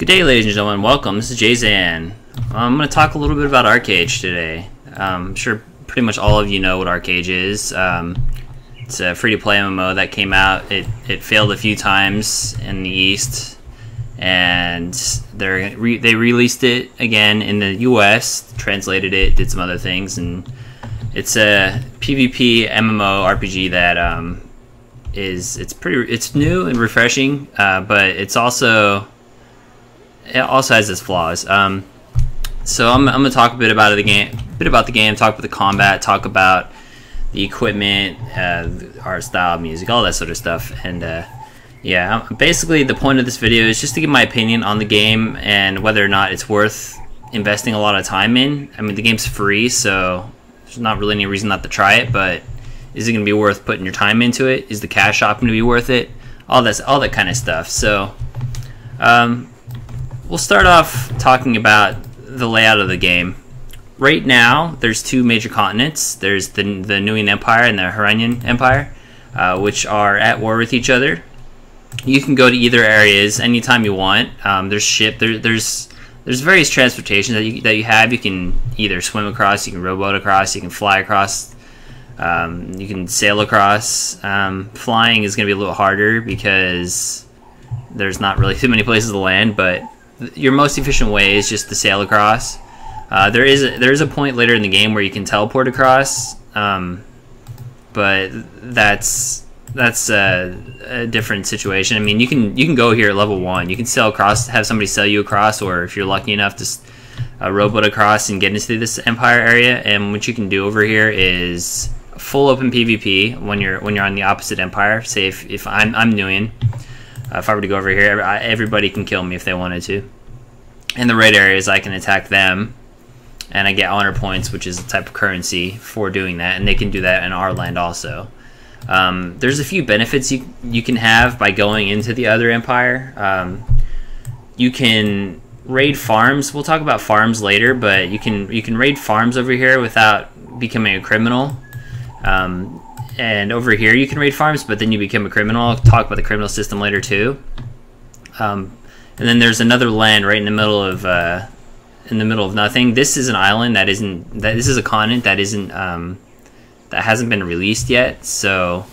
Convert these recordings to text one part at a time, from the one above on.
Good day, ladies and gentlemen. Welcome. This is Jay-Zan. I'm going to talk a little bit about Archeage today. I'm sure pretty much all of you know what Archeage is. It's a free-to-play MMO that came out. It failed a few times in the East, and they released it again in the US, translated it, did some other things, and it's a PvP MMO RPG that it's new and refreshing, but it also has its flaws. So I'm gonna talk a bit about the game, talk about the combat, talk about the equipment, art style, music, all that sort of stuff. And yeah, basically the point of this video is just to give my opinion on the game and whether or not it's worth investing a lot of time in. I mean, the game's free, so there's not really any reason not to try it, but is it going to be worth putting your time into it? Is the cash shop going to be worth it? All that kind of stuff. So we'll start off talking about the layout of the game. Right now, there's two major continents. There's the Nuian Empire and the Huranian Empire, which are at war with each other. You can go to either areas anytime you want. There's various transportation that you have. You can either swim across, you can rowboat across, you can fly across, you can sail across. Flying is going to be a little harder because there's not really too many places to land, but your most efficient way is just to sail across. There is a point later in the game where you can teleport across, but that's a different situation. I mean, you can go here at level 1. You can sail across, have somebody sail you across, or if you're lucky enough to rowboat across and get into this Empire area. And what you can do over here is full open PvP when you're on the opposite Empire. Say if I'm Nuian. If I were to go over here, everybody can kill me if they wanted to. In the red areas, I can attack them, and I get honor points, which is a type of currency for doing that, and they can do that in our land also. There's a few benefits you can have by going into the other empire. You can raid farms. We'll talk about farms later, but you can raid farms over here without becoming a criminal. And over here you can raid farms, but then you become a criminal. I'll talk about the criminal system later too. And then there's another land right in the middle of nothing. This is an island this is a continent that hasn't been released yet. So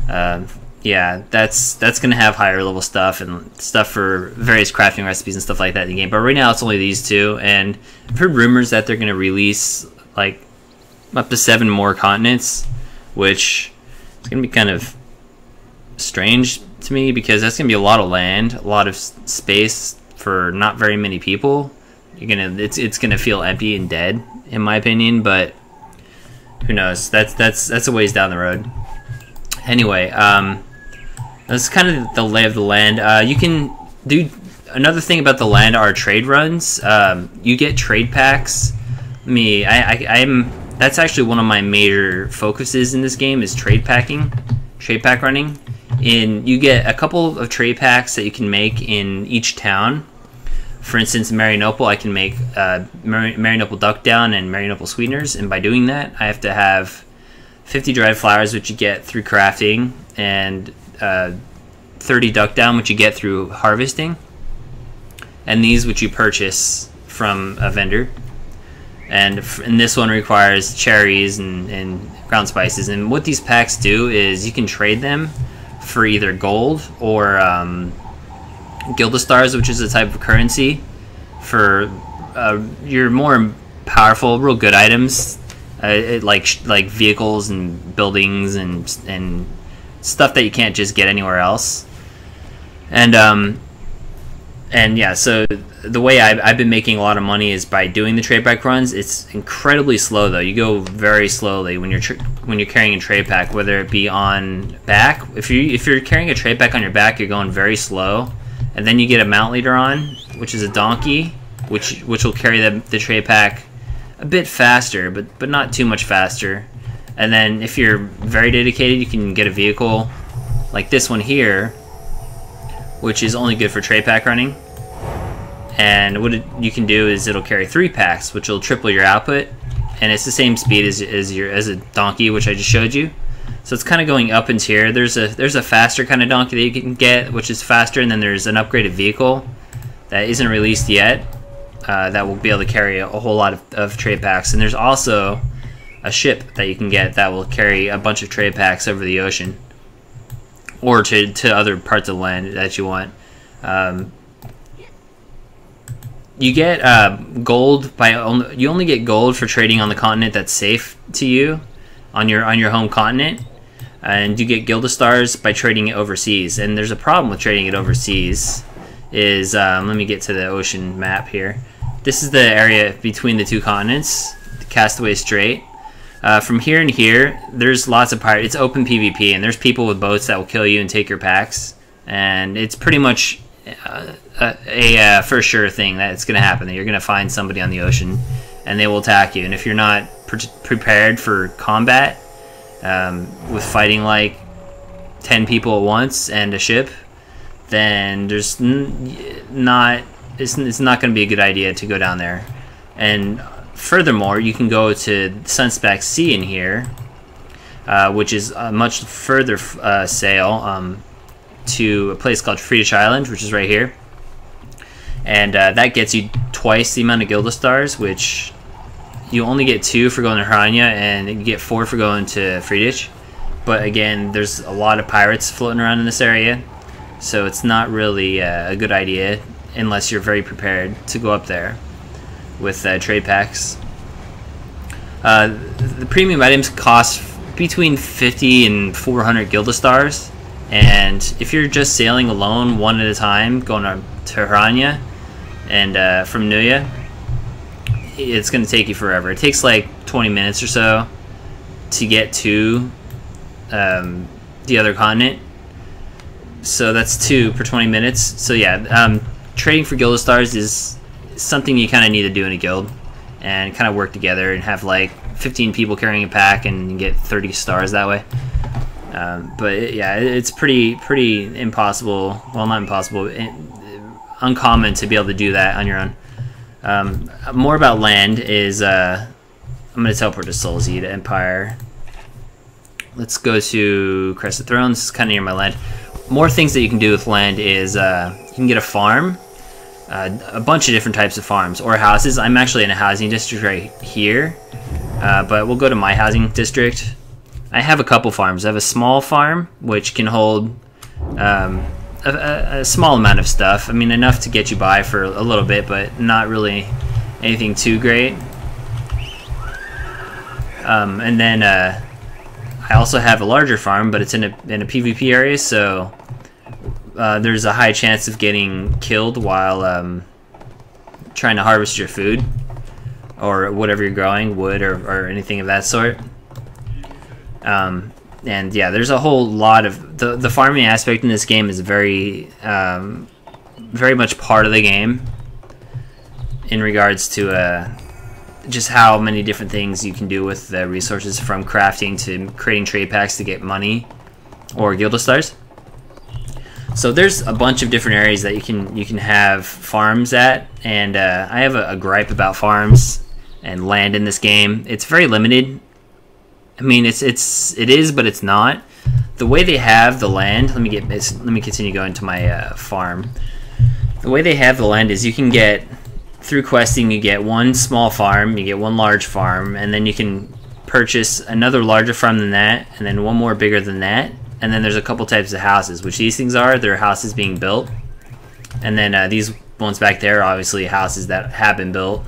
yeah, that's gonna have higher level stuff and stuff for various crafting recipes and stuff like that in the game. But right now it's only these two, and I've heard rumors that they're gonna release like up to 7 more continents, which is going to be kind of strange to me because that's going to be a lot of land, a lot of space for not very many people. It's going to feel empty and dead, in my opinion, but who knows? That's a ways down the road. Anyway, that's kind of the lay of the land. You can do another thing about the land are trade runs. You get trade packs. That's actually one of my major focuses in this game is trade pack running. You get a couple of trade packs that you can make in each town. For instance, in Marianople, I can make Marianople duck down and Marianople sweeteners, and by doing that, I have to have 50 dried flowers, which you get through crafting, and 30 duck down, which you get through harvesting, and these which you purchase from a vendor. And this one requires cherries and ground spices. And what these packs do is you can trade them for either gold or Gildastars, which is a type of currency for your more powerful, real good items, like vehicles and buildings and stuff that you can't just get anywhere else. And yeah, so the way I've been making a lot of money is by doing the trade pack runs. It's incredibly slow though. You go very slowly when you're carrying a trade pack, whether it be on back. If you're carrying a trade pack on your back, you're going very slow, and then you get a mount leader on, which is a donkey, which will carry the trade pack a bit faster, but not too much faster. And then if you're very dedicated, you can get a vehicle like this one here, which is only good for trade pack running. And what you can do is it'll carry 3 packs, which will triple your output, and it's the same speed as a donkey, which I just showed you. So it's kind of going up in tier. There's a faster kind of donkey that you can get, which is faster, and then there's an upgraded vehicle, that isn't released yet that will be able to carry a whole lot of trade packs. And there's also a ship that you can get that will carry a bunch of trade packs over the ocean or to other parts of the land that you want. You get gold you only get gold for trading on the continent that's safe to you on your home continent, and you get Gilda Stars by trading it overseas. And there's a problem with trading it overseas. Is let me get to the ocean map here. This is the area between the two continents, the Castaway Strait. From here and here, there's lots of pirates. It's open PvP, and there's people with boats that will kill you and take your packs. And it's pretty much a for sure thing that it's going to happen. That you're going to find somebody on the ocean, and they will attack you. And if you're not prepared for combat with fighting like 10 people at once and a ship, then there's it's not going to be a good idea to go down there. And furthermore, you can go to Sunspec Sea in here, which is a much further sail to a place called Friedrich Island, which is right here. And that gets you twice the amount of Gilda Stars, which you only get 2 for going to Hrania, and you get 4 for going to Friedrich. But again, there's a lot of pirates floating around in this area, so it's not really a good idea unless you're very prepared to go up there with trade packs. The premium items cost between 50 and 400 Gilda Stars, and if you're just sailing alone one at a time going to Hrania and from Nuya, it's going to take you forever. It takes like 20 minutes or so to get to the other continent. So that's 2 per 20 minutes. So yeah, trading for Gilda Stars is something you kind of need to do in a guild and kind of work together and have like 15 people carrying a pack and you get 30 stars that way. But yeah, it's pretty impossible. Well, not impossible, uncommon to be able to do that on your own. More about land is I'm going to teleport to Soulseed Empire. Let's go to Crest of Thrones. This is kind of near my land. More things that you can do with land is you can get a farm, a bunch of different types of farms or houses. I'm actually in a housing district right here, but we'll go to my housing district. I have a couple farms. I have a small farm which can hold a small amount of stuff. I mean, enough to get you by for a little bit, but not really anything too great. And then I also have a larger farm, but it's in a PvP area, so there's a high chance of getting killed while trying to harvest your food or whatever you're growing, wood or anything of that sort. And yeah, there's a whole lot of the farming aspect in this game is very much part of the game in regards to just how many different things you can do with the resources, from crafting to creating trade packs to get money or Gilda Stars. So there's a bunch of different areas that you can have farms at, and I have a gripe about farms and land in this game. It's very limited. I mean, it is, but it's not. The way they have the land. Let me continue going to my farm. The way they have the land is you can get, through questing, you get one small farm, you get one large farm, and then you can purchase another larger farm than that, and then one more bigger than that. And then there's a couple types of houses, which these things are. They're houses being built. And then these ones back there are obviously houses that have been built.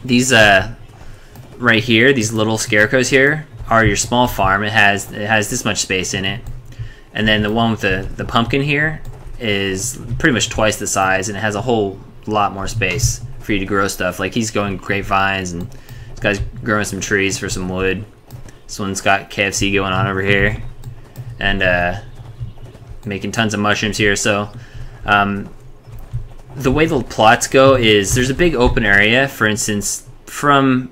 These right here, these little scarecrows here, are your small farm. It has this much space in it. And then the one with the pumpkin here is pretty much twice the size, and it has a whole lot more space for you to grow stuff. Like, he's growing grapevines, and this guy's growing some trees for some wood. This one's got KFC going on over here, and making tons of mushrooms here. So the way the plots go is there's a big open area. For instance, from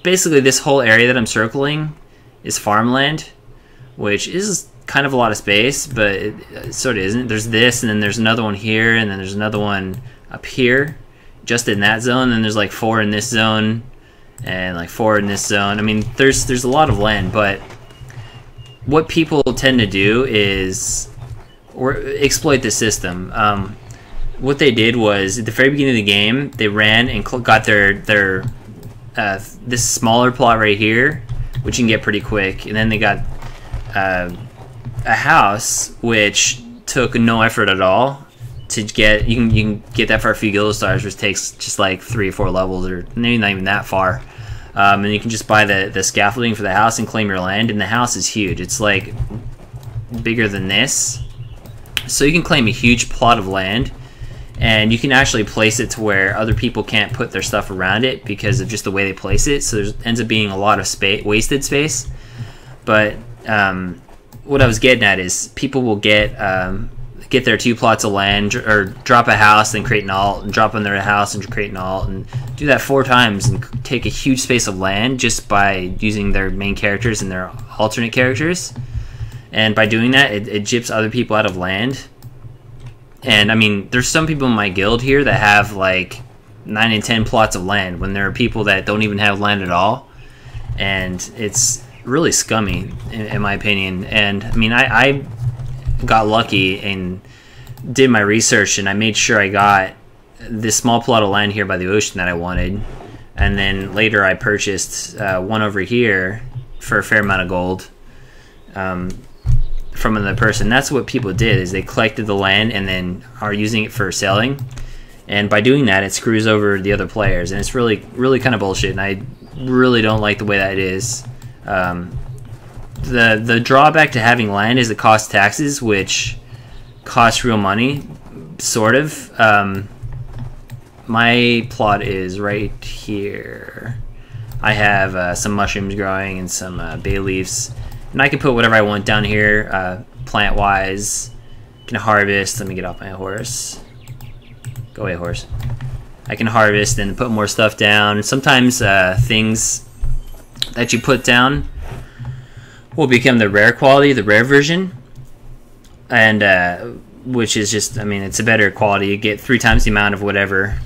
basically this whole area that I'm circling is farmland, which is kind of a lot of space, but it sort of isn't. There's this, and then there's another one here, and then there's another one up here just in that zone, and then there's like 4 in this zone and like 4 in this zone. I mean, there's a lot of land, but what people tend to do is exploit the system. what they did was at the very beginning of the game, they ran and got their this smaller plot right here, which you can get pretty quick, and then they got a house which took no effort at all to get. You can get that for a few guild stars, which takes just like 3 or 4 levels, or maybe not even that far. And you can just buy the scaffolding for the house and claim your land, and the house is huge. It's like bigger than this, so you can claim a huge plot of land, and you can actually place it to where other people can't put their stuff around it because of just the way they place it. So there ends up being a lot of wasted space. But what I was getting at is people will get their 2 plots of land, or drop a house and create an alt, and drop on their house and create an alt, and do that 4 times and take a huge space of land just by using their main characters and their alternate characters. And by doing that, it gyps other people out of land. And I mean, there's some people in my guild here that have like 9 and 10 plots of land, when there are people that don't even have land at all. And it's really scummy, in my opinion. And I mean, I got lucky and did my research, and I made sure I got this small plot of land here by the ocean that I wanted. And then later I purchased one over here for a fair amount of gold. From another person. That's what people did, is they collected the land and then are using it for selling, and by doing that it screws over the other players, and it's really kind of bullshit, and I really don't like the way that it is. The drawback to having land is it costs taxes, which costs real money, sort of. My plot is right here. I have some mushrooms growing and some bay leaves. And I can put whatever I want down here, plant-wise. Can harvest. Let me get off my horse. Go away, horse. I can harvest and put more stuff down. Sometimes things that you put down will become the rare quality, the rare version. And which is just, I mean, it's a better quality. You get 3 times the amount of whatever.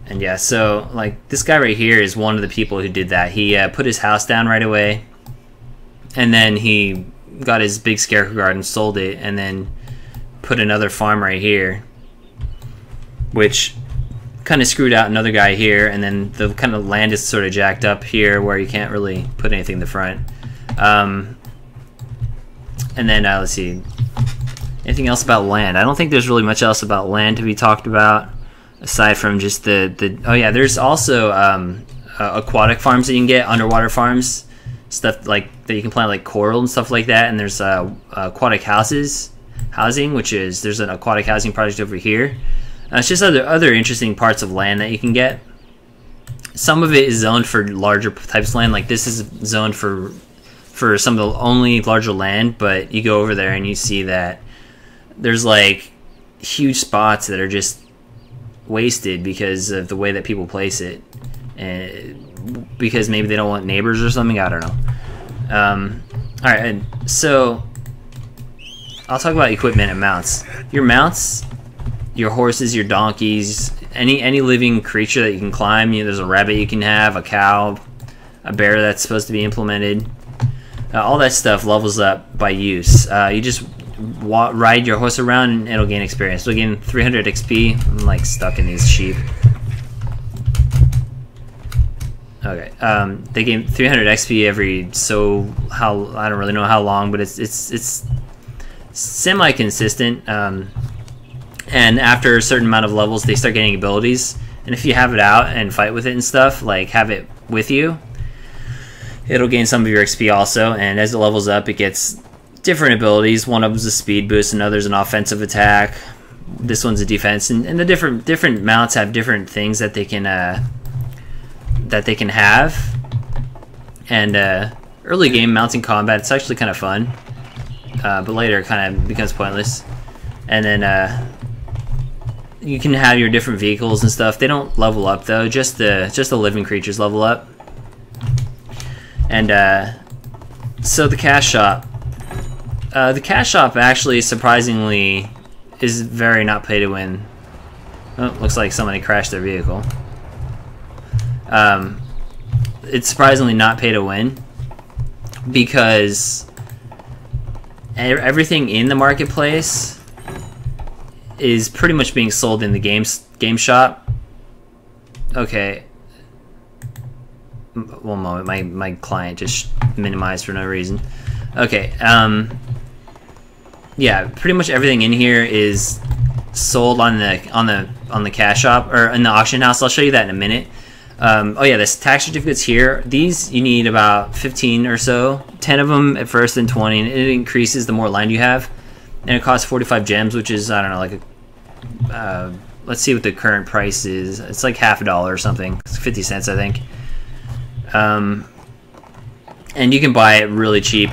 And yeah, so like this guy right here is one of the people who did that. He put his house down right away, and then he got his big scarecrow garden, sold it, and then put another farm right here, which kind of screwed out another guy here. And then the kind of land is sort of jacked up here where you can't really put anything in the front. And then let's see, anything else about land? I don't think there's really much else about land to be talked about, aside from just the oh yeah, there's also aquatic farms that you can get, underwater farms, stuff like that you can plant like coral and stuff like that. And there's aquatic housing, which is, there's an aquatic housing project over here. It's just other interesting parts of land that you can get. Some of it is zoned for larger types of land, like this is zoned for some of the only larger land, but you go over there and you see that there's like huge spots that are just wasted because of the way that people place it, and because maybe they don't want neighbors or something, I don't know. Alright, and so I'll talk about equipment and mounts. Your mounts, your horses, your donkeys, any living creature that you can climb. You know, there's a rabbit you can have, a cow, a bear that's supposed to be implemented. All that stuff levels up by use. You just ride your horse around and it'll gain experience. It'll gain 300 XP. I'm like stuck in these sheep. Okay, they gain 300 XP every I don't really know how long, but it's semi-consistent. And after a certain amount of levels, they start getting abilities. And if you have it out and fight with it and stuff, like have it with you, it'll gain some of your XP also. And as it levels up, it gets different abilities. One of them is a speed boost, another's an offensive attack. This one's a defense, and the different mounts have different things that they can have. And early game mounting combat, it's actually kind of fun, but later it kind of becomes pointless. And then you can have your different vehicles and stuff. They don't level up though; just the living creatures level up. And so the cash shop. The cash shop actually, surprisingly, is very not pay to win. Oh, looks like somebody crashed their vehicle. It's surprisingly not pay to win, because everything in the marketplace is pretty much being sold in the game shop. Okay. One moment, my client just minimized for no reason. Okay, yeah, pretty much everything in here is sold on the cash shop or in the auction house. I'll show you that in a minute. Oh yeah, this tax certificates here. These you need about 15 or so, 10 of them at first, then 20, and it increases the more land you have. And it costs 45 gems, which is, I don't know, like a let's see what the current price is. It's like half a dollar or something. It's 50 cents, I think. And you can buy it really cheap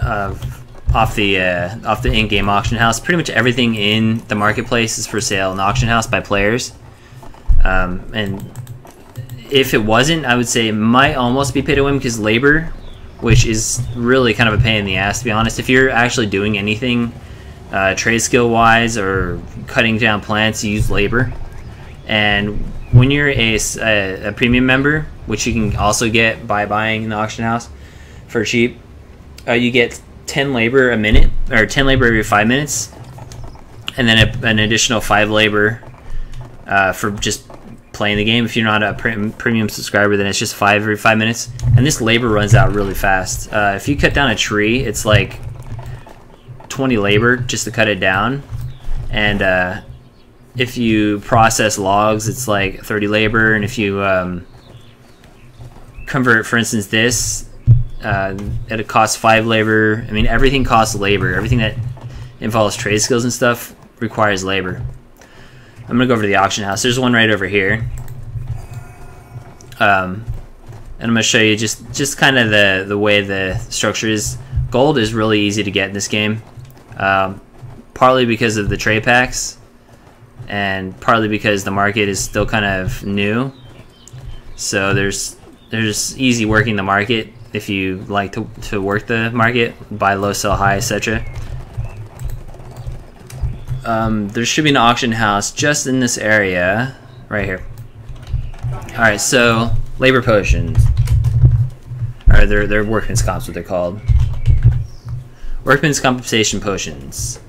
off the in-game auction house. Pretty much everything in the marketplace is for sale in the auction house by players. And if it wasn't, I would say it might almost be pay to win, because labor, which is really kind of a pain in the ass, to be honest. If you're actually doing anything trade skill wise or cutting down plants, you use labor. And when you're a premium member, which you can also get by buying in the auction house for cheap, you get 10 labor a minute, or 10 labor every 5 minutes, and then an additional 5 labor for just playing the game. If you're not a premium subscriber, then it's just 5 every 5 minutes, and this labor runs out really fast. If you cut down a tree, it's like 20 labor just to cut it down, and if you process logs, it's like 30 labor, and if you convert, for instance, this, it costs 5 labor. I mean, everything costs labor. Everything that involves trade skills and stuff requires labor. I'm gonna go over to the auction house. There's one right over here, and I'm gonna show you just kind of the way the structure is. Gold is really easy to get in this game, partly because of the trade packs, and partly because the market is still kind of new. So there's easy working the market if you like to work the market, buy low, sell high, etc. There should be an auction house just in this area right here. Alright, so labor potions, or they're workman's comps, what they're called. Workman's compensation potions.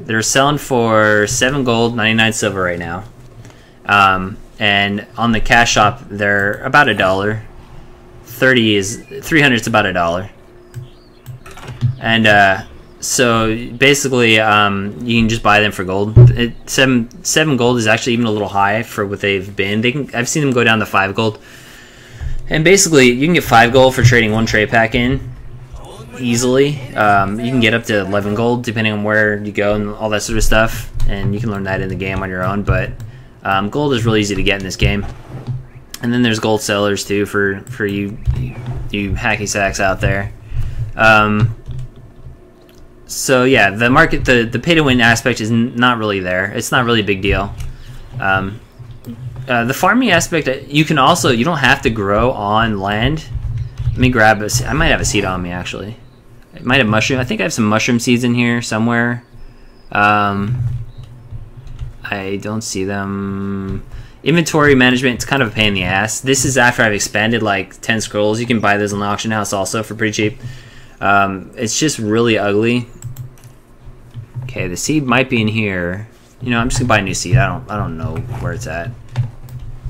They're selling for 7 gold, 99 silver right now. And on the cash shop, they're about $1. 300 is about $1. And so basically, you can just buy them for gold. 7 gold is actually even a little high for what they've been. I've seen them go down to 5 gold. And basically, you can get 5 gold for trading 1 trade pack in easily. You can get up to 11 gold depending on where you go and all that sort of stuff. And you can learn that in the game on your own. But gold is really easy to get in this game. And then there's gold sellers too for you hacky sacks out there. So yeah, the market, the pay to win aspect is not really there. It's not really a big deal. The farming aspect, you don't have to grow on land. Let me grab I might have a seed on me actually. I might have mushroom. I think I have some mushroom seeds in here somewhere. I don't see them. Inventory management, it's kind of a pain in the ass. This is after I've expanded like 10 scrolls. You can buy those on the auction house also for pretty cheap. It's just really ugly. Okay, the seed might be in here. You know, I'm just gonna buy a new seed. I don't know where it's at.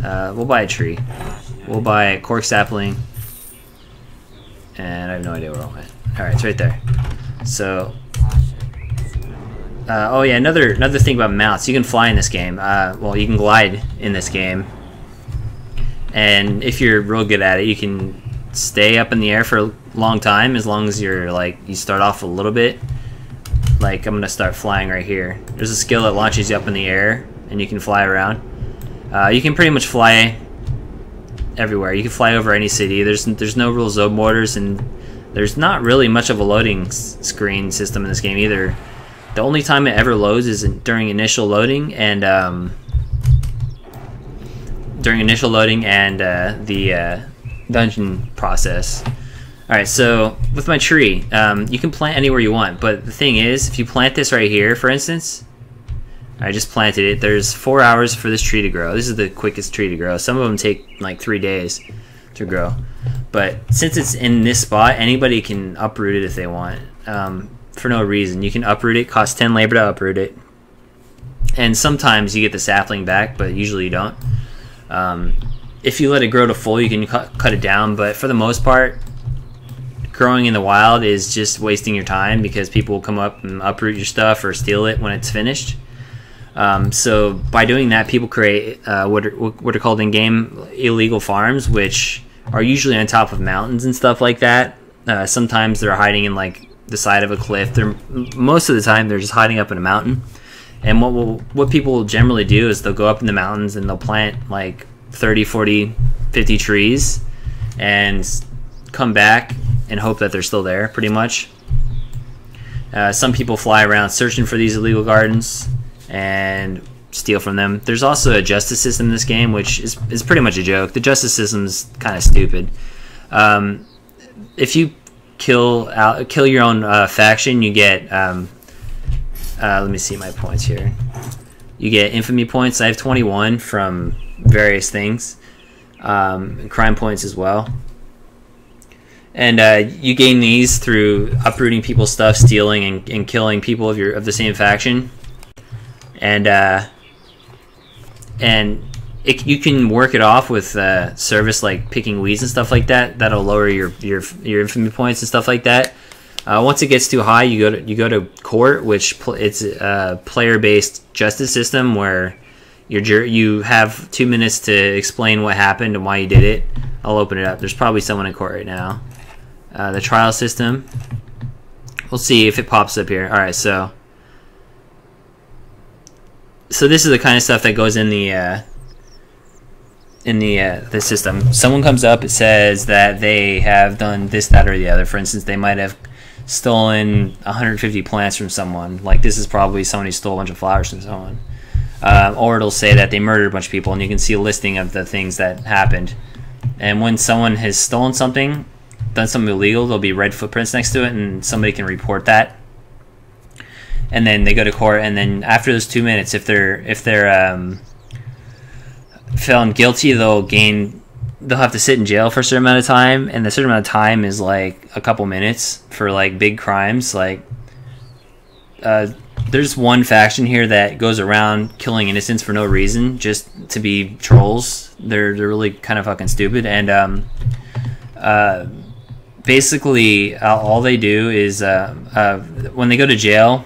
We'll buy a tree. We'll buy a cork sapling. And I have no idea where it went. Alright, it's right there. So oh yeah, another thing about mounts. You can fly in this game. Well, you can glide in this game. And if you're real good at it, you can stay up in the air for a long time, as long as you're like, you start off a little bit. Like, I'm gonna start flying right here. There's a skill that launches you up in the air and you can fly around. You can pretty much fly everywhere. You can fly over any city. There's no real zone borders, and there's not really much of a loading screen system in this game either. The only time it ever loads is during initial loading and the dungeon process. Alright, so with my tree, you can plant anywhere you want, but the thing is, if you plant this right here, for instance, I just planted it, there's 4 hours for this tree to grow. This is the quickest tree to grow. Some of them take like 3 days to grow. But since it's in this spot, anybody can uproot it if they want. For no reason. You can uproot it, costs 10 labor to uproot it. and sometimes you get the sapling back, but usually you don't. If you let it grow to full, you can cut it down, but for the most part, growing in the wild is just wasting your time because people will come up and uproot your stuff or steal it when it's finished. So by doing that, people create what are called in-game illegal farms, which are usually on top of mountains and stuff like that. Sometimes they're hiding in like the side of a cliff. Most of the time they're just hiding up in a mountain. And what people will generally do is they'll go up in the mountains and they'll plant like 30, 40, 50 trees and come back and hope that they're still there, pretty much. Some people fly around searching for these illegal gardens and steal from them. There's also a justice system in this game, which is pretty much a joke. The justice system's kind of stupid. If you kill your own faction, you get let me see my points here. You get infamy points. I have 21 from various things, and crime points as well. And you gain these through uprooting people's stuff, stealing and killing people of the same faction. And you can work it off with service like picking weeds and stuff like that. That'll lower your infamy points and stuff like that. Once it gets too high, you go to court, which it's a player-based justice system where you have 2 minutes to explain what happened and why you did it. I'll open it up. There's probably someone in court right now. The trial system. We'll see if it pops up here. All right, so this is the kind of stuff that goes in the system. Someone comes up, it says that they have done this, that, or the other. For instance, they might have stolen 150 plants from someone. Like, this is probably someone who stole a bunch of flowers from someone. Or it'll say that they murdered a bunch of people, and you can see a listing of the things that happened. And when someone has stolen something, done something illegal, there'll be red footprints next to it, and somebody can report that. And then they go to court, and then after those 2 minutes, if they're found guilty, they'll have to sit in jail for a certain amount of time, and the certain amount of time is like a couple minutes for like big crimes. Like there's one faction here that goes around killing innocents for no reason, just to be trolls. They're really kind of fucking stupid, and basically all they do is when they go to jail,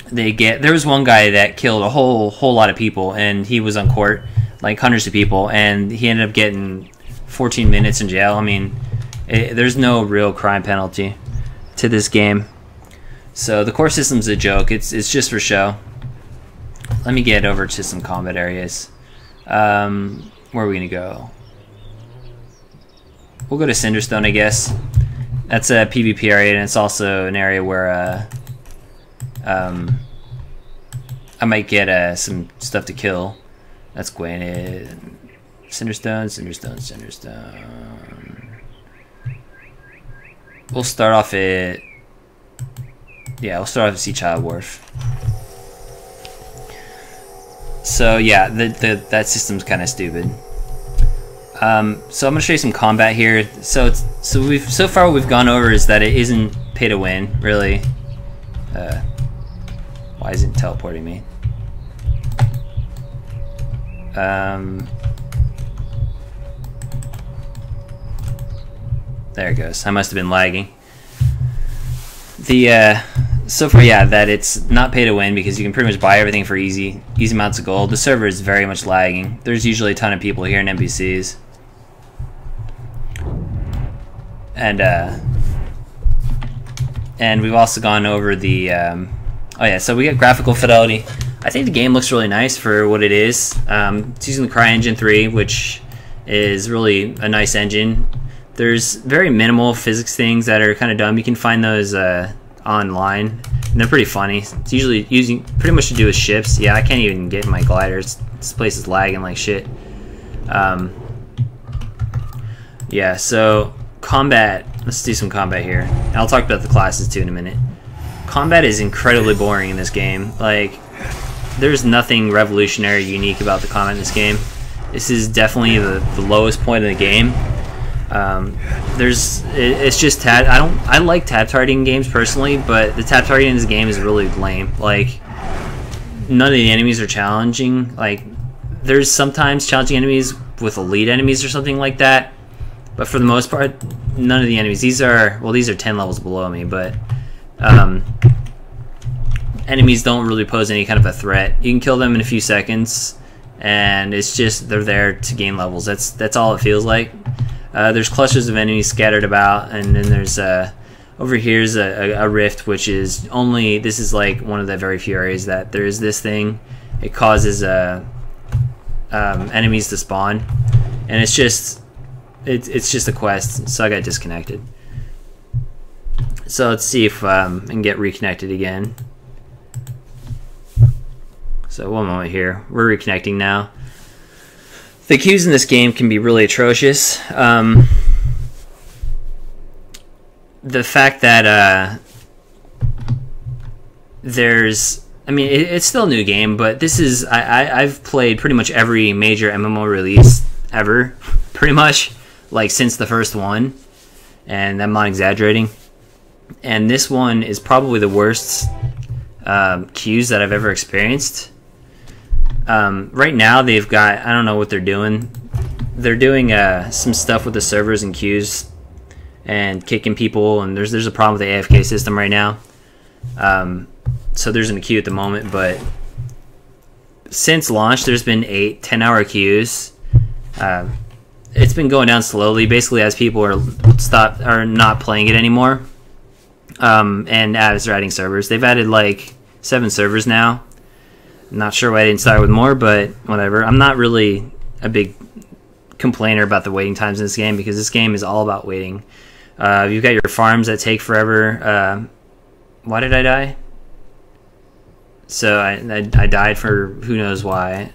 there was one guy that killed a whole lot of people, and he was on court, like hundreds of people, and he ended up getting 14 minutes in jail. I mean, there's no real crime penalty to this game. So the core system's a joke. It's just for show. Let me get over to some combat areas. Where are we gonna go? We'll go to Cinderstone, I guess. That's a PvP area, and it's also an area where I might get some stuff to kill. Let's go in. Cinderstone. We'll start off at... Yeah, we'll start off at Sea Child Wharf. So yeah, that system's kind of stupid. So I'm gonna show you some combat here. So far what we've gone over is that it isn't pay to win, really. Why isn't it teleporting me? There it goes. I must have been lagging. So far, yeah, that it's not pay to win because you can pretty much buy everything for easy amounts of gold. The server is very much lagging. There's usually a ton of people here in NPCs. And we've also gone over the oh yeah, so we got graphical fidelity. I think the game looks really nice for what it is. It's using the CryEngine 3, which is really a nice engine. There's very minimal physics things that are kind of dumb. You can find those online, and they're pretty funny. It's usually using pretty much to do with ships. Yeah, I can't even get in my gliders. This place is lagging like shit. Yeah, so combat. Let's do some combat here. And I'll talk about the classes too in a minute. Combat is incredibly boring in this game. Like, there's nothing revolutionary, unique about the combat in this game. This is definitely the lowest point in the game. It's just tab. I like tab targeting games personally, but the tab targeting in this game is really lame. Like, none of the enemies are challenging. Like, there's sometimes challenging enemies with elite enemies or something like that, but for the most part, none of the enemies. These are 10 levels below me, but enemies don't really pose any kind of a threat. You can kill them in a few seconds, and it's just they're there to gain levels. That's all it feels like. There's clusters of enemies scattered about, and then there's over here's a rift, which is only, this is like one of the very few areas that there is this thing. It causes enemies to spawn, and it's just a quest, so I got disconnected. So let's see if I can get reconnected again. So one moment here, we're reconnecting now. The queues in this game can be really atrocious. The fact that there's, I mean, it's still a new game, but this is, I've played pretty much every major MMO release ever, pretty much, like since the first one, and I'm not exaggerating. And this one is probably the worst queues that I've ever experienced. Right now they've got, I don't know what they're doing. They're doing some stuff with the servers and queues and kicking people, and there's a problem with the AFK system right now. So there's a queue at the moment, but since launch there's been 8 10-hour queues. It's been going down slowly, basically as people are not playing it anymore, and as they're adding servers. They've added like 7 servers now. I'm not sure why I didn't start with more, but whatever. I'm not really a big complainer about the waiting times in this game, because this game is all about waiting. You've got your farms that take forever. Why did I die? So I died for who knows why.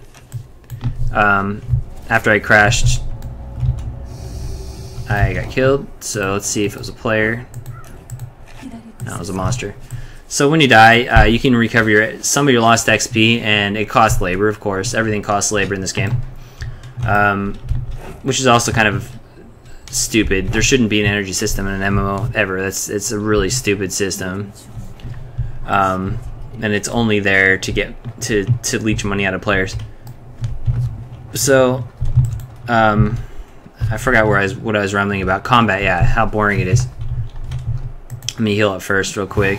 After I crashed, I got killed. So let's see if it was a player. No, it was a monster. So when you die, you can recover some of your lost XP, and it costs labor, of course. Everything costs labor in this game, which is also kind of stupid. There shouldn't be an energy system in an MMO ever. It's a really stupid system, and it's only there to get to leech money out of players. So I forgot what I was rambling about. Combat, yeah, how boring it is. Let me heal up first real quick.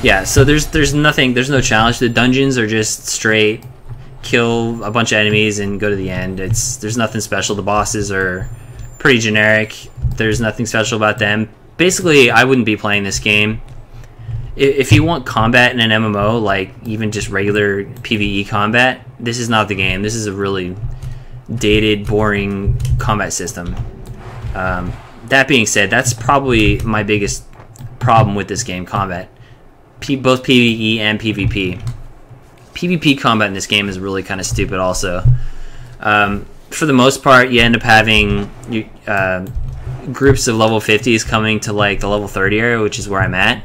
Yeah, so there's nothing, there's no challenge. The dungeons are just straight kill a bunch of enemies and go to the end. There's nothing special. The bosses are pretty generic. There's nothing special about them. Basically, I wouldn't be playing this game. If you want combat in an MMO, like even just regular PvE combat, this is not the game. This is a really dated, boring combat system. That being said, that's probably my biggest problem with this game, combat. Both PvE and PvP. PvP combat in this game is really kind of stupid also. For the most part, you end up having groups of level 50s coming to like the level 30 area, which is where I'm at,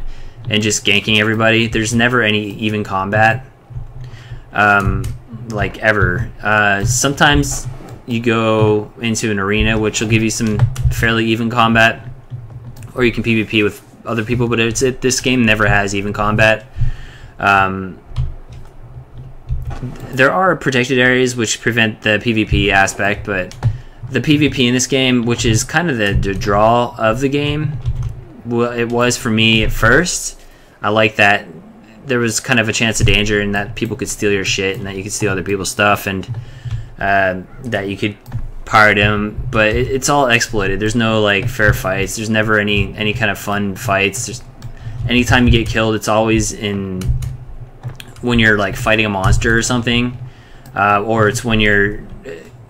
and just ganking everybody. There's never any even combat, like ever. Sometimes you go into an arena, which will give you some fairly even combat, or you can PvP with other people, but this game never has even combat. There are protected areas which prevent the PvP aspect, but the PvP in this game, which is kind of the draw of the game, well, it was for me at first. I like that there was kind of a chance of danger, and that people could steal your shit, and that you could steal other people's stuff, and that you could pirate them, but it's all exploited. There's no like fair fights. There's never any kind of fun fights. Anytime you get killed, it's always when you're like fighting a monster or something, or it's when you're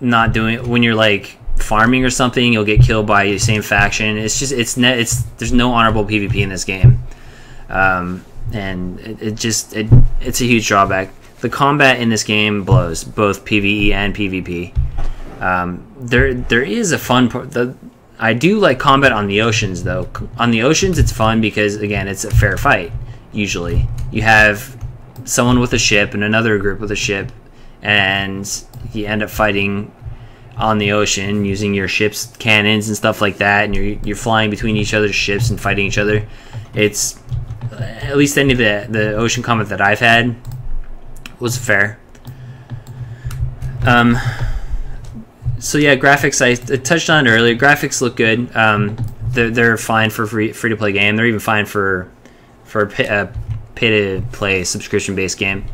when you're like farming or something, you'll get killed by the same faction. It's just there's no honorable PvP in this game, and it's a huge drawback. The combat in this game blows, both PvE and PvP. There is a fun part. I do like combat on the oceans, though. On the oceans, it's fun because, again, it's a fair fight. Usually, you have someone with a ship and another group with a ship, and you end up fighting on the ocean using your ship's cannons and stuff like that. And you're flying between each other's ships and fighting each other. It's at least any of the ocean combat that I've had was fair. So yeah, graphics, I touched on it earlier. Graphics look good. They're fine for free to play game. They're even fine for a pay to play subscription based game,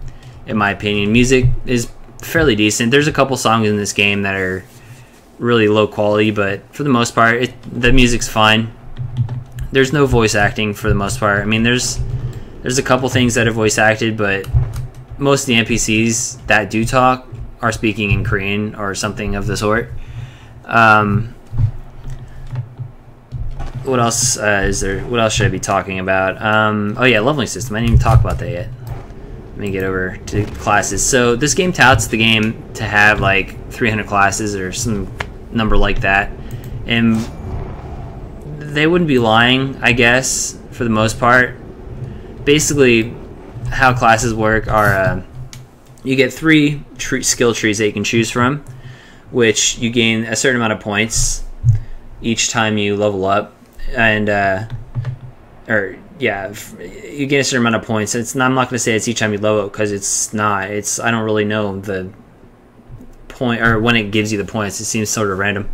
in my opinion. Music is fairly decent. There's a couple songs in this game that are really low quality, but for the most part, the music's fine. There's no voice acting for the most part. I mean, there's a couple things that are voice acted, but most of the NPCs that do talk are speaking in Korean or something of the sort. What else is there? What else should I be talking about? Oh yeah, leveling system. I didn't even talk about that yet. Let me get over to classes. So this game touts the game to have like 300 classes or some number like that, and they wouldn't be lying, I guess, for the most part. Basically, how classes work are you get 3 skill trees that you can choose from, which you gain a certain amount of points each time you level up, and you get a certain amount of points. I'm not going to say it's each time you level up, because it's not. I don't really know the point or when it gives you the points. It seems sort of random.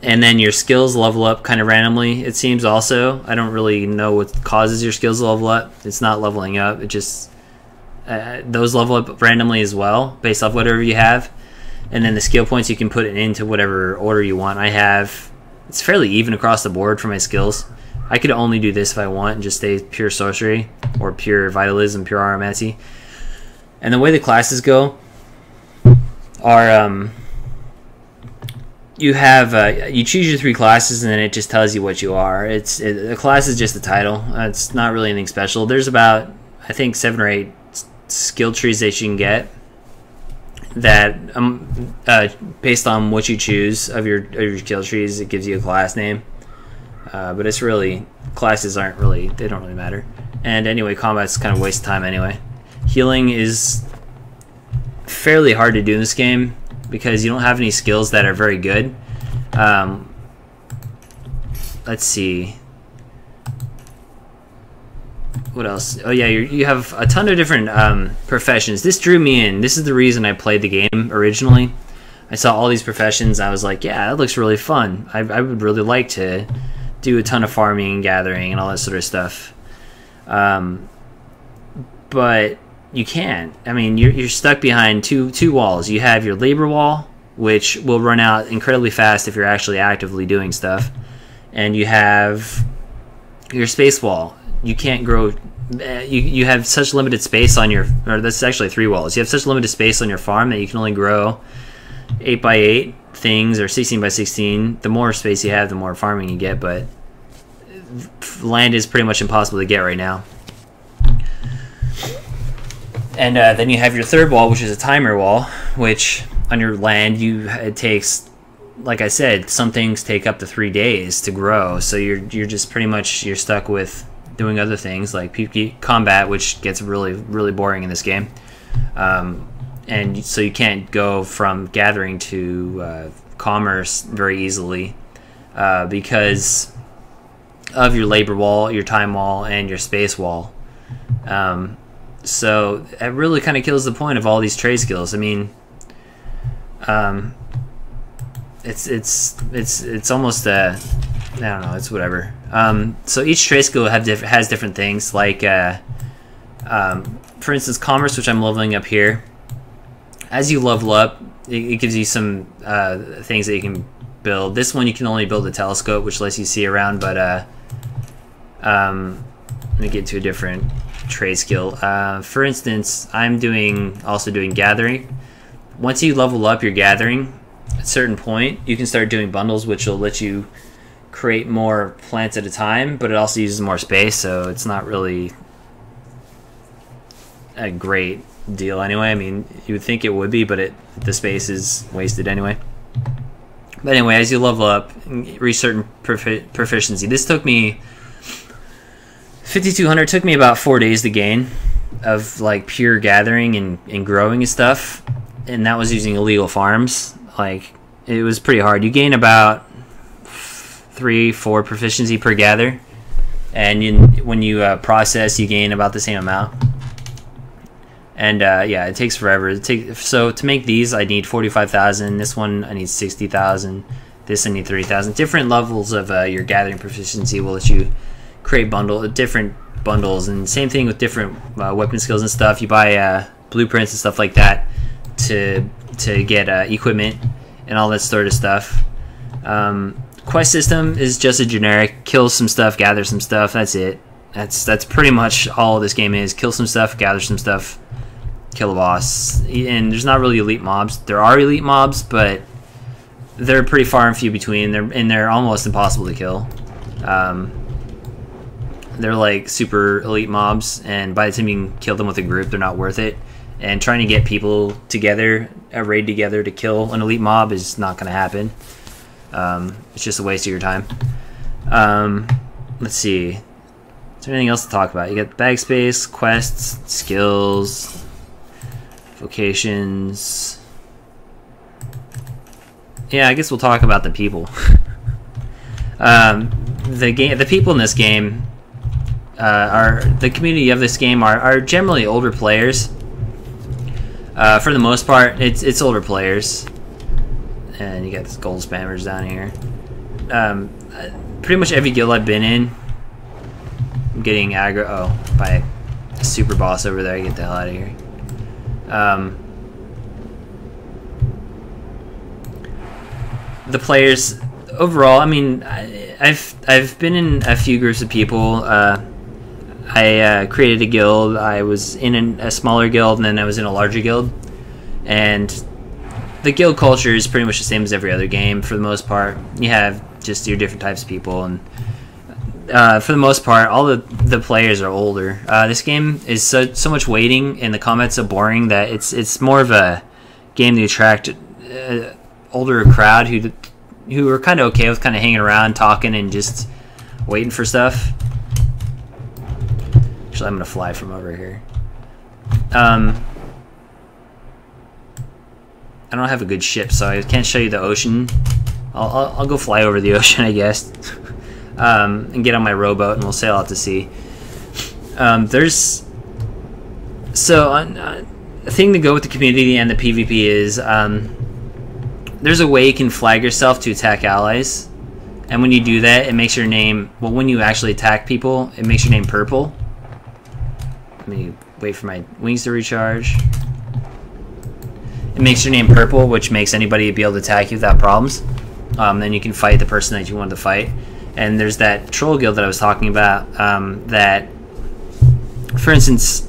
And then your skills level up kind of randomly, it seems also. I don't really know what causes your skills to level up. It's not leveling up. It just those level up randomly as well, based off whatever you have. And then the skill points, you can put it into whatever order you want. It's fairly even across the board for my skills. I could only do this if I want and just stay pure sorcery or pure vitalism, pure aromancy. And the way the classes go are you have you choose your 3 classes, and then it just tells you what you are. A class is just a title. It's not really anything special. There's about, I think, 7 or 8 skill trees that you can get that based on what you choose of your skill trees, it gives you a class name. But it's really, classes aren't really, they don't really matter. And anyway, combat's kind of a waste of time anyway. Healing is fairly hard to do in this game because you don't have any skills that are very good. Let's see. What else? Oh yeah, you have a ton of different professions. This drew me in. This is the reason I played the game originally. I saw all these professions. I was like, yeah, that looks really fun. I would really like to do a ton of farming and gathering and all that sort of stuff. But you can't. I mean, you're stuck behind two walls. You have your labor wall, which will run out incredibly fast if you're actually actively doing stuff, and you have your space wall. You can't grow. You have such limited space on your, or that's actually 3 walls. You have such limited space on your farm that you can only grow 8x8 things or 16x16. The more space you have, the more farming you get, but land is pretty much impossible to get right now. And then you have your 3rd wall, which is a timer wall, which on your land it takes, like I said, some things take up to 3 days to grow. So you're just pretty much, you're stuck with doing other things like PvP combat, which gets really, really boring in this game. And so you can't go from gathering to commerce very easily because of your labor wall, your time wall, and your space wall. So it really kind of kills the point of all these trade skills. I mean, it's almost I don't know. It's whatever. So each trade skill has different things. Like, for instance, commerce, which I'm leveling up here. As you level up, it gives you some things that you can build. This one you can only build a telescope, which lets you see around. But let me get to a different trade skill. For instance, I'm also doing gathering. Once you level up your gathering, at a certain point, you can start doing bundles, which will let you create more plants at a time, but it also uses more space, so it's not really a great deal anyway. I mean, you would think it would be, but the space is wasted anyway. But anyway, as you level up, reach certain proficiency. This took me 5,200. Took me about 4 days to gain of like pure gathering and growing and stuff, and that was using illegal farms. Like, it was pretty hard. You gain about 3-4 proficiency per gather, and when you process, you gain about the same amount. And yeah, it takes forever. So to make these, I need 45,000. This one, I need 60,000. This, I need 30,000. Different levels of your gathering proficiency will let you create different bundles. And same thing with different weapon skills and stuff. You buy blueprints and stuff like that to get equipment and all that sort of stuff. Quest system is just a generic kill some stuff, gather some stuff. That's it. That's pretty much all this game is. Kill some stuff, gather some stuff, kill a boss. And there's not really elite mobs. There are elite mobs, but they're pretty far and few between. They're almost impossible to kill. They're like super elite mobs, and by the time you can kill them with a group, they're not worth it. And trying to get people together, a raid together to kill an elite mob is not going to happen. It's just a waste of your time. Let's see. Is there anything else to talk about? You got bag space, quests, skills, vocations. Yeah, I guess we'll talk about the people. The people in this game the community of this game are generally older players. For the most part, it's older players. And you got these gold spammers down here. Pretty much every guild I've been in, I'm getting aggro. Oh, by a super boss over there. Get the hell out of here. The players overall, I mean, I've been in a few groups of people. I created a guild. I was in a smaller guild, and then I was in a larger guild. And the guild culture is pretty much the same as every other game for the most part. You have just your different types of people, and for the most part, all the players are older. This game is so much waiting, and the combat's so boring that it's more of a game to attract older crowd who are kind of okay with kind of hanging around, talking, and just waiting for stuff. Actually, I'm gonna fly from over here. I don't have a good ship, so I can't show you the ocean. I'll go fly over the ocean, I guess, and get on my rowboat, and we'll sail out to sea. There's a thing to go with the community and the PvP is there's a way you can flag yourself to attack allies, and when you do that, it makes your name. Well, when you actually attack people, it makes your name purple. Let me wait for my wings to recharge. It makes your name purple, which makes anybody be able to attack you without problems. Then you can fight the person that you wanted to fight. And there's that troll guild that I was talking about. That, for instance,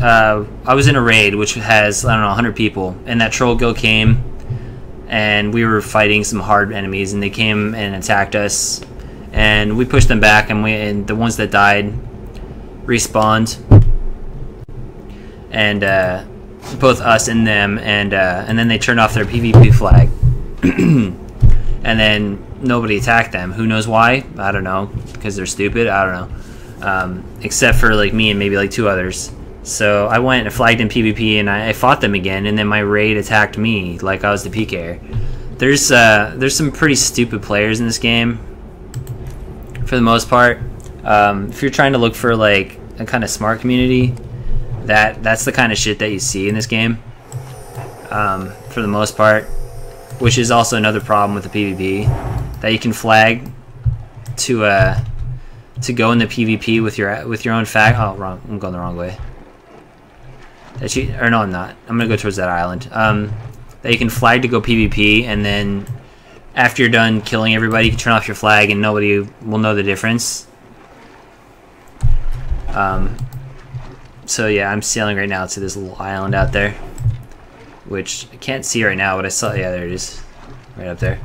I was in a raid which has, I don't know, 100 people, and that troll guild came, and we were fighting some hard enemies, and they came and attacked us, and we pushed them back, and the ones that died respawned, and both us and them, and then they turned off their PvP flag, and then nobody attacked them. Who knows why? I don't know, because they're stupid. I don't know, except for like me and maybe like 2 others. So I went and flagged in PvP, and I fought them again, and then my raid attacked me like I was the PKer. There's some pretty stupid players in this game, for the most part. If you're trying to look for like a kind of smart community, that's the kind of shit that you see in this game, for the most part, which is also another problem with the PvP, that you can flag to go in the PvP with your own fact. Oh, wrong! I'm going the wrong way. No, I'm not. I'm gonna go towards that island. That you can flag to go PvP, and then after you're done killing everybody, you can turn off your flag, and nobody will know the difference. So yeah, I'm sailing right now to this little island out there, which I can't see right now, but I saw. Yeah, there it is, right up there.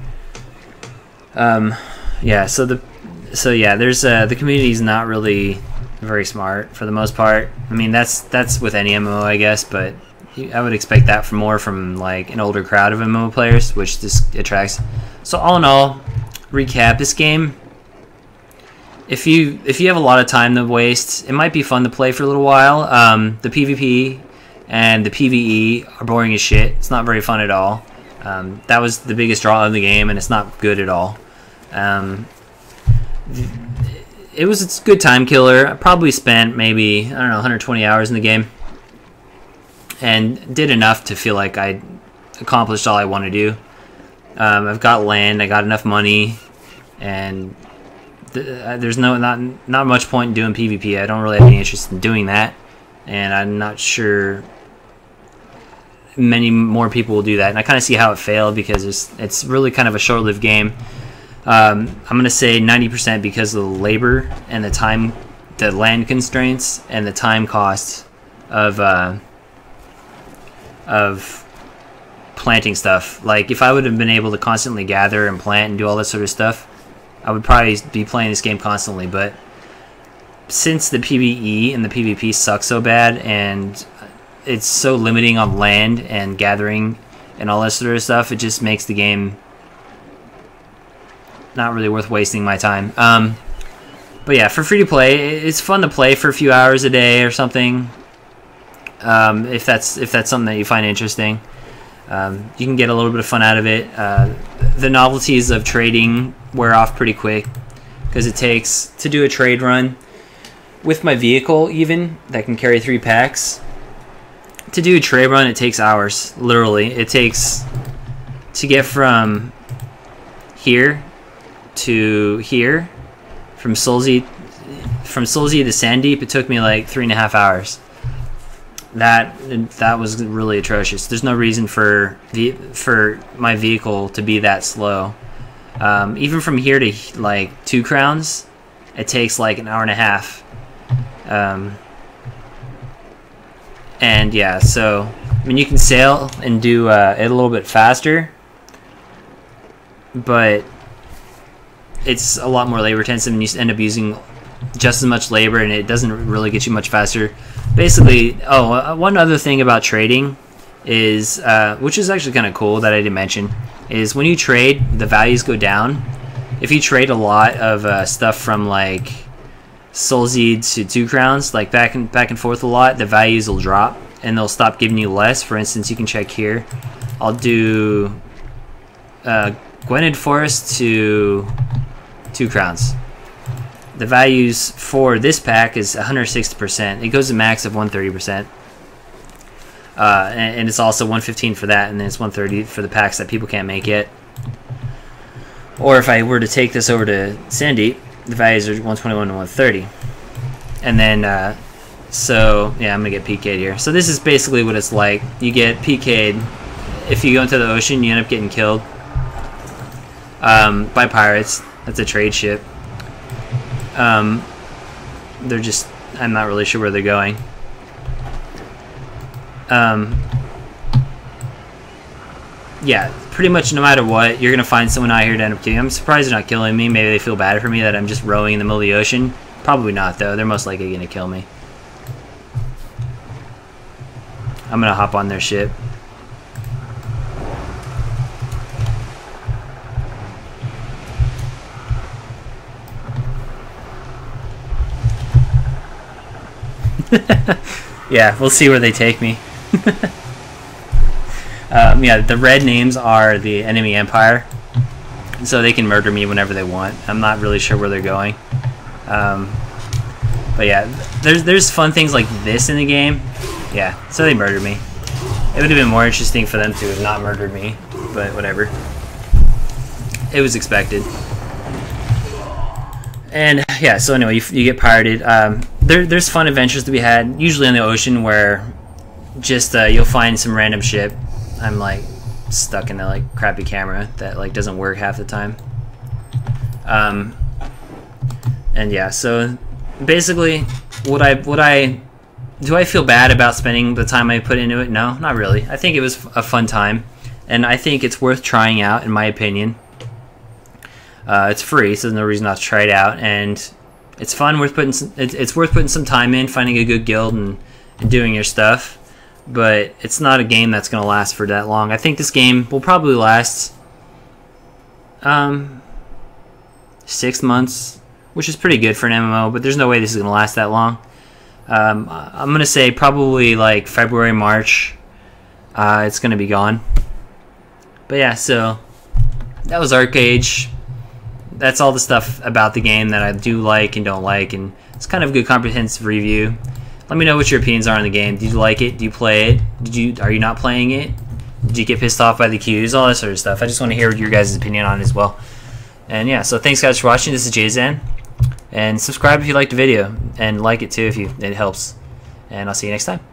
Yeah. So yeah, there's the community's not really very smart for the most part. I mean, that's with any MMO, I guess, but I would expect that from like an older crowd of MMO players, which this attracts. So all in all, recap this game. If you have a lot of time to waste, it might be fun to play for a little while. The PvP and the PvE are boring as shit. It's not very fun at all. That was the biggest draw of the game, and it's not good at all. it's a good time killer. I probably spent maybe, I don't know, 120 hours in the game, and did enough to feel like I accomplished all I want to do. I've got land, I got enough money, and there's not much point in doing PvP. I don't really have any interest in doing that, and I'm not sure many more people will do that. And I kind of see how it failed, because it's really kind of a short-lived game. I'm going to say 90% because of the labor and the land constraints and the time cost of planting stuff. Like, if I would have been able to constantly gather and plant and do all that sort of stuff, I would probably be playing this game constantly. But since the PvE and the PvP suck so bad, and it's so limiting on land and gathering and all that sort of stuff, it just makes the game not really worth wasting my time. But yeah, for free to play, it's fun to play for a few hours a day or something. If that's something that you find interesting, you can get a little bit of fun out of it. The novelties of trading wear off pretty quick, because it takes, to do a trade run with my vehicle even that can carry 3 packs, to do a trade run it takes hours. Literally, it takes, to get from here to here, from Solzy to Sandeep, it took me like 3.5 hours. That was really atrocious. There's no reason for my vehicle to be that slow. Even from here to like 2 crowns, it takes like an hour and a half. And yeah, so I mean, you can sail and do it a little bit faster, but it's a lot more labor intensive, and you end up using just as much labor, and it doesn't really get you much faster. Basically, one other thing about trading is, which is actually kind of cool that I didn't mention, is when you trade, the values go down. If you trade a lot of stuff from like Solzy to 2 crowns, like back and forth a lot, the values will drop and they'll stop giving you less. For instance, you can check here. I'll do Gwynedd Forest to 2 crowns. The values for this pack is 160%. It goes to max of 130%. And it's also 115 for that, and then it's 130 for the packs that people can't make yet. Or if I were to take this over to Sandeep, the values are 121 to 130. And then, so, yeah, I'm going to get PK'd here. So this is basically what it's like. You get PK'd. If you go into the ocean, you end up getting killed by pirates. That's a trade ship. They're just, I'm not really sure where they're going. Yeah, pretty much no matter what, you're gonna find someone out here to end up killing. I'm surprised they're not killing me. Maybe they feel bad for me that I'm just rowing in the middle of the ocean. Probably not, though. They're most likely gonna kill me. I'm gonna hop on their ship. Yeah, we'll see where they take me. Yeah, the red names are the enemy empire, so they can murder me whenever they want. I'm not really sure where they're going. But yeah, there's fun things like this in the game. Yeah, so they murdered me. It would have been more interesting for them to have not murdered me, but whatever. It was expected. And yeah, so anyway, you get pirated. There's fun adventures to be had, usually in the ocean, where just you'll find some random ship. I'm like stuck in a like crappy camera that like doesn't work half the time. And yeah, so basically, do I feel bad about spending the time I put into it? No, not really. I think it was a fun time, and I think it's worth trying out, in my opinion. It's free, so there's no reason not to try it out, and it's fun. It's worth putting some time in, finding a good guild and doing your stuff. But it's not a game that's going to last for that long. I think this game will probably last 6 months, which is pretty good for an MMO, but there's no way this is going to last that long. I'm going to say probably like February, March, it's going to be gone. But yeah, so that was Archeage. that's all the stuff about the game that I do like and don't like, and it's kind of a good comprehensive review. Let me know what your opinions are on the game. Do you like it? Do you play it? Are you not playing it? Did you get pissed off by the queues? All that sort of stuff. I just want to hear your guys' opinion on it as well. And yeah, so thanks guys for watching. This is JZen. And subscribe if you liked the video, and like it too if it helps. And I'll see you next time.